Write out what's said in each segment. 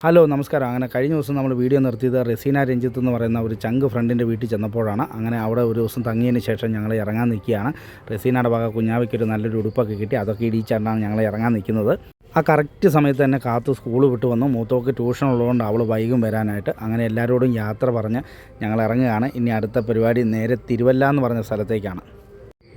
Hello നമസ്കാരം. അങ്ങനെ കഴിഞ്ഞ ദിവസം നമ്മൾ വീഡിയോ നിർത്തിയത് റസീന രഞ്ജിത്ത് എന്ന് പറയുന്ന ഒരു ചങ്ക് ഫ്രണ്ടിൻ്റെ വീട്ടിൽ ചെന്നപ്പോഴാണ്. അങ്ങനെ അവിടെ ഒരു ദിവസം തങ്ങിയതിന് ശേഷം ഞങ്ങൾ ഇറങ്ങാൻ നിൽക്കുകയാണ്. റസീനയുടെ വക കുഞ്ഞാവയ്ക്കൊരു നല്ലൊരു ഉടുപ്പൊക്കെ കിട്ടി. അതൊക്കെ ഇടിച്ചാണ്ടാണ് ഞങ്ങൾ ഇറങ്ങാൻ നിൽക്കുന്നത്. ആ കറക്റ്റ് സമയത്ത് തന്നെ കാത്ത് സ്കൂൾ വിട്ട് വന്നു. മൂത്തോക്ക് ട്യൂഷൻ ഉള്ളതുകൊണ്ട് അവൾ വൈകും വരാനായിട്ട്. അങ്ങനെ എല്ലാവരോടും യാത്ര പറഞ്ഞ് ഞങ്ങൾ ഇറങ്ങുകയാണ്. ഇനി അടുത്ത പരിപാടി നേരെ തിരുവല്ല എന്ന് പറഞ്ഞ സ്ഥലത്തേക്കാണ്.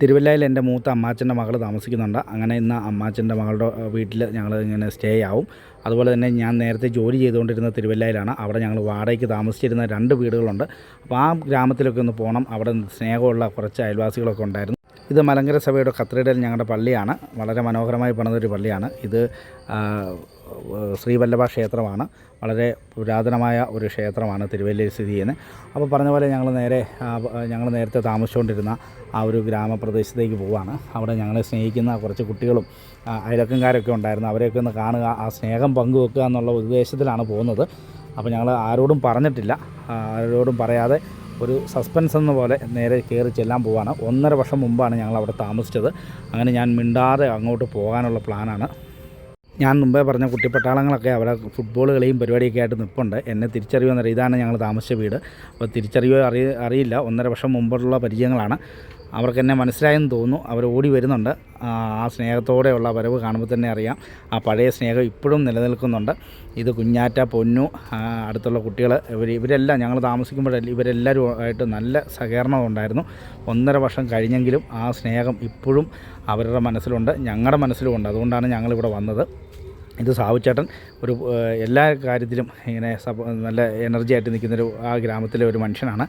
തിരുവല്ലയിൽ എൻ്റെ മൂത്ത അമ്മാച്ചൻ്റെ മകൾ താമസിക്കുന്നുണ്ട്. അങ്ങനെ ഇന്ന് അമ്മാച്ചൻ്റെ മകളുടെ വീട്ടിൽ ഞങ്ങൾ ഇങ്ങനെ സ്റ്റേ ആവും. അതുപോലെ തന്നെ ഞാൻ നേരത്തെ ജോലി ചെയ്തുകൊണ്ടിരുന്ന തിരുവല്ലയിലാണ്. അവിടെ ഞങ്ങൾ വാടകയ്ക്ക് താമസിച്ചിരുന്ന 2 വീടുകളുണ്ട്. അപ്പോൾ ആ ഗ്രാമത്തിലൊക്കെ ഒന്ന് പോകണം. അവിടെ സ്നേഹമുള്ള കുറച്ച് അയൽവാസികളൊക്കെ ഉണ്ടായിരുന്നു. ഇത് മലങ്കര സഭയുടെ കത്തീഡ്രൽ ഞങ്ങളുടെ പള്ളിയാണ്. വളരെ മനോഹരമായി പണിതൊരു പള്ളിയാണ് ഇത്. ശ്രീവല്ലഭ ക്ഷേത്രമാണ്. വളരെ പുരാതനമായ ഒരു ക്ഷേത്രമാണ് തിരുവല്ലയിൽ സ്ഥിതി ചെയ്യുന്നത്. അപ്പോൾ പറഞ്ഞ പോലെ ഞങ്ങൾ നേരത്തെ താമസിച്ചുകൊണ്ടിരുന്ന ആ ഒരു ഗ്രാമപ്രദേശത്തേക്ക് പോവുകയാണ്. അവിടെ ഞങ്ങളെ സ്നേഹിക്കുന്ന കുറച്ച് കുട്ടികളും അയൽവക്കക്കാരൊക്കെ ഉണ്ടായിരുന്നു. അവരെയൊക്കെ ഒന്ന് കാണുക, ആ സ്നേഹം പങ്കുവെക്കുക എന്നുള്ള ഉദ്ദേശത്തിലാണ് പോകുന്നത്. അപ്പോൾ ഞങ്ങൾ ആരോടും പറഞ്ഞിട്ടില്ല. ആരോടും പറയാതെ ഒരു സസ്പെൻസ് എന്ന പോലെ നേരെ കയറി ചെല്ലാൻ പോവാണ്. 1.5 വർഷം മുമ്പാണ് ഞങ്ങൾ അവിടെ താമസിച്ചത്. അങ്ങനെ ഞാൻ മിണ്ടാതെ അങ്ങോട്ട് പോകാനുള്ള പ്ലാനാണ്. ഞാൻ മുമ്പേ പറഞ്ഞ കുട്ടിപ്പട്ടാളങ്ങളൊക്കെ അവിടെ ഫുട്ബോൾ കളിയും പരിപാടിയൊക്കെ ആയിട്ട് നിൽപ്പുണ്ട്. എന്നെ തിരിച്ചറിയുമെന്നറിയാം. ഇതാണ് ഞങ്ങൾ താമസിച്ച വീട്. അപ്പോൾ തിരിച്ചറിയോ അറിയില്ല. 1.5 വർഷം മുമ്പുള്ള പരിചയങ്ങളാണ്. അവർക്ക് എന്നെ മനസ്സിലായെന്ന് തോന്നുന്നു. അവർ ഓടി വരുന്നുണ്ട്. ആ സ്നേഹത്തോടെയുള്ള വരവ് കാണുമ്പോൾ തന്നെ അറിയാം ആ പഴയ സ്നേഹം ഇപ്പോഴും നിലനിൽക്കുന്നുണ്ട്. ഇത് കുഞ്ഞാറ്റ, പൊന്നു, അടുത്തുള്ള കുട്ടികൾ, ഇവരെല്ലാം ഞങ്ങൾ താമസിക്കുമ്പോഴല്ല ഇവരെല്ലാവരും ആയിട്ട് നല്ല സഹകരണം ഉണ്ടായിരുന്നു. 1.5 വർഷം കഴിഞ്ഞെങ്കിലും ആ സ്നേഹം ഇപ്പോഴും അവരുടെ മനസ്സിലുണ്ട്, ഞങ്ങളുടെ മനസ്സിലുമുണ്ട്. അതുകൊണ്ടാണ് ഞങ്ങളിവിടെ വന്നത്. ഇത് സാവുച്ചേട്ടൻ ഒരു എല്ലാ കാര്യത്തിലും ഇങ്ങനെ നല്ല എനർജി ആയിട്ട് നിൽക്കുന്നൊരു ആ ഗ്രാമത്തിലെ ഒരു മനുഷ്യനാണ്.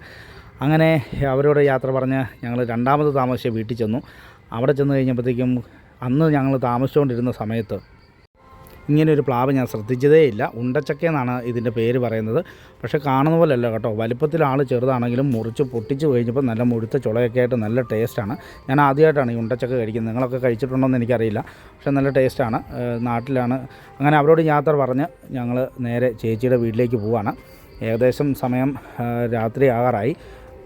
അങ്ങനെ അവരോട് യാത്ര പറഞ്ഞ് ഞങ്ങൾ 2ാമത് താമസിച്ച വീട്ടിൽ ചെന്നു. അവിടെ ചെന്ന് കഴിഞ്ഞപ്പോഴത്തേക്കും അന്ന് ഞങ്ങൾ താമസിച്ചുകൊണ്ടിരുന്ന സമയത്ത് ഇങ്ങനെയൊരു പ്ലാവ് ഞാൻ ശ്രദ്ധിച്ചതേയില്ല. ഉണ്ടച്ചക്ക എന്നാണ് ഇതിൻ്റെ പേര് പറയുന്നത്. പക്ഷേ കാണുന്ന പോലെയല്ല കേട്ടോ. വലിപ്പത്തിൽ ആൾ ചെറുതാണെങ്കിലും മുറിച്ച് പൊട്ടിച്ച് കഴിഞ്ഞപ്പോൾ നല്ല മുഴുത്ത ചുളയൊക്കെ ആയിട്ട് നല്ല ടേസ്റ്റാണ്. ഞാൻ ആദ്യമായിട്ടാണ് ഈ ഉണ്ടച്ചക്ക കഴിക്കുന്നത്. നിങ്ങളൊക്കെ കഴിച്ചിട്ടുണ്ടോ എന്ന് എനിക്കറിയില്ല. പക്ഷേ നല്ല ടേസ്റ്റാണ്. നാട്ടിലാണ്. അങ്ങനെ അവരോട് യാത്ര പറഞ്ഞ് ഞങ്ങൾ നേരെ ചേച്ചിയുടെ വീട്ടിലേക്ക് പോവുകയാണ്. ഏകദേശം സമയം രാത്രി ആകാറായി.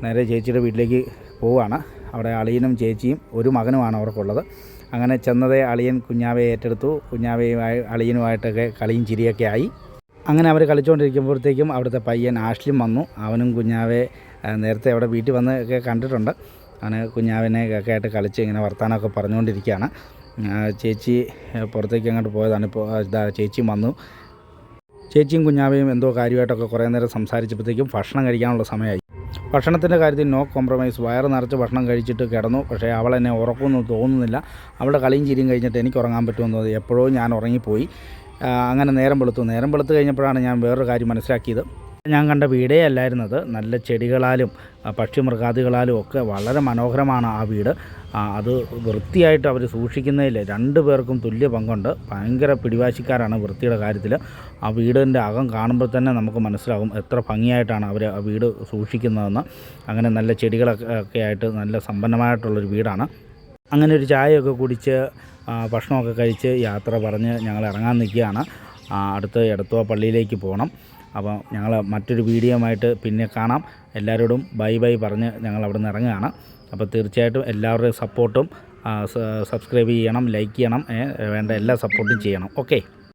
നേരെ ചേച്ചിയുടെ വീട്ടിലേക്ക് പോവുകയാണ്. അവിടെ അളിയനും ചേച്ചിയും ഒരു മകനുമാണ് അവർക്കുള്ളത്. അങ്ങനെ ചെന്നതേ അളിയൻ കുഞ്ഞാവയെ ഏറ്റെടുത്തു. കുഞ്ഞാവയുമായി അളിയനുമായിട്ടൊക്കെ കളിയും ചിരിയൊക്കെ ആയി. അങ്ങനെ അവർ കളിച്ചുകൊണ്ടിരിക്കുമ്പോഴത്തേക്കും അവിടുത്തെ പയ്യൻ ആഷ്ലിം വന്നു. അവനും കുഞ്ഞാവയെ നേരത്തെ അവിടെ വീട്ടിൽ വന്ന് ഒക്കെ കണ്ടിട്ടുണ്ട്. അങ്ങനെ കുഞ്ഞാവിനെ ഒക്കെ ആയിട്ട് കളിച്ച് ഇങ്ങനെ വർത്തമാനമൊക്കെ പറഞ്ഞുകൊണ്ടിരിക്കുകയാണ്. ചേച്ചി പുറത്തേക്ക് അങ്ങോട്ട് പോയതാണ്. ഇപ്പോൾ ചേച്ചിയും വന്നു. ചേച്ചിയും കുഞ്ഞാവയും എന്തോ കാര്യമായിട്ടൊക്കെ കുറേ നേരം സംസാരിച്ചപ്പോഴത്തേക്കും ഭക്ഷണം കഴിക്കാനുള്ള സമയമായി. ഭക്ഷണത്തിൻ്റെ കാര്യത്തിൽ നോ കോംപ്രമൈസ്. വയറ് നിറച്ച് ഭക്ഷണം കഴിച്ചിട്ട് കിടന്നു. പക്ഷേ അവൾ എന്നെ ഉറക്കമൊന്നും തോന്നുന്നില്ല. അവളുടെ കളിയും ചിരിയും കഴിഞ്ഞിട്ട് എനിക്ക് ഉറങ്ങാൻ പറ്റുമെന്ന് തോന്നി. എപ്പോഴോ ഞാൻ ഉറങ്ങിപ്പോയി. അങ്ങനെ നേരം വെളുത്ത് കഴിഞ്ഞപ്പോഴാണ് ഞാൻ വേറൊരു കാര്യം മനസ്സിലാക്കിയത്. ഞാൻ കണ്ട വീടേ അല്ലായിരുന്നത്. നല്ല ചെടികളാലും പക്ഷിമൃഗാദികളാലും ഒക്കെ വളരെ മനോഹരമാണ് ആ വീട്. അത് വൃത്തിയായിട്ട് അവർ സൂക്ഷിക്കുന്നതിൽ 2 പേർക്കും തുല്യ പങ്കുണ്ട്. ഭയങ്കര പിടിവാശിക്കാരാണ് വൃത്തിയുടെ കാര്യത്തിൽ. ആ വീടിൻ്റെ അകം കാണുമ്പോൾ തന്നെ നമുക്ക് മനസ്സിലാകും എത്ര ഭംഗിയായിട്ടാണ് അവർ ആ വീട് സൂക്ഷിക്കുന്നതെന്ന്. അങ്ങനെ നല്ല ചെടികളൊക്കെ ആയിട്ട് നല്ല സമ്പന്നമായിട്ടുള്ളൊരു വീടാണ്. അങ്ങനെ ഒരു ചായയൊക്കെ കുടിച്ച് ഭക്ഷണമൊക്കെ കഴിച്ച് യാത്ര പറഞ്ഞ് ഞങ്ങൾ ഇറങ്ങാൻ നിൽക്കുകയാണ്. അടുത്ത് എടത്തുവ പള്ളിയിലേക്ക് പോകണം. അപ്പോൾ ഞങ്ങൾ മറ്റൊരു വീഡിയോയുമായിട്ട് പിന്നെ കാണാം. എല്ലാവരോടും ബൈ ബൈ പറഞ്ഞ് ഞങ്ങൾ അവിടെ നിന്ന് ഇറങ്ങുകയാണ്. അപ്പോൾ തീർച്ചയായിട്ടും എല്ലാവരുടെയും സപ്പോർട്ടും സബ്സ്ക്രൈബ് ചെയ്യണം, ലൈക്ക് ചെയ്യണം, വേണ്ട എല്ലാ സപ്പോർട്ടും ചെയ്യണം. ഓക്കെ.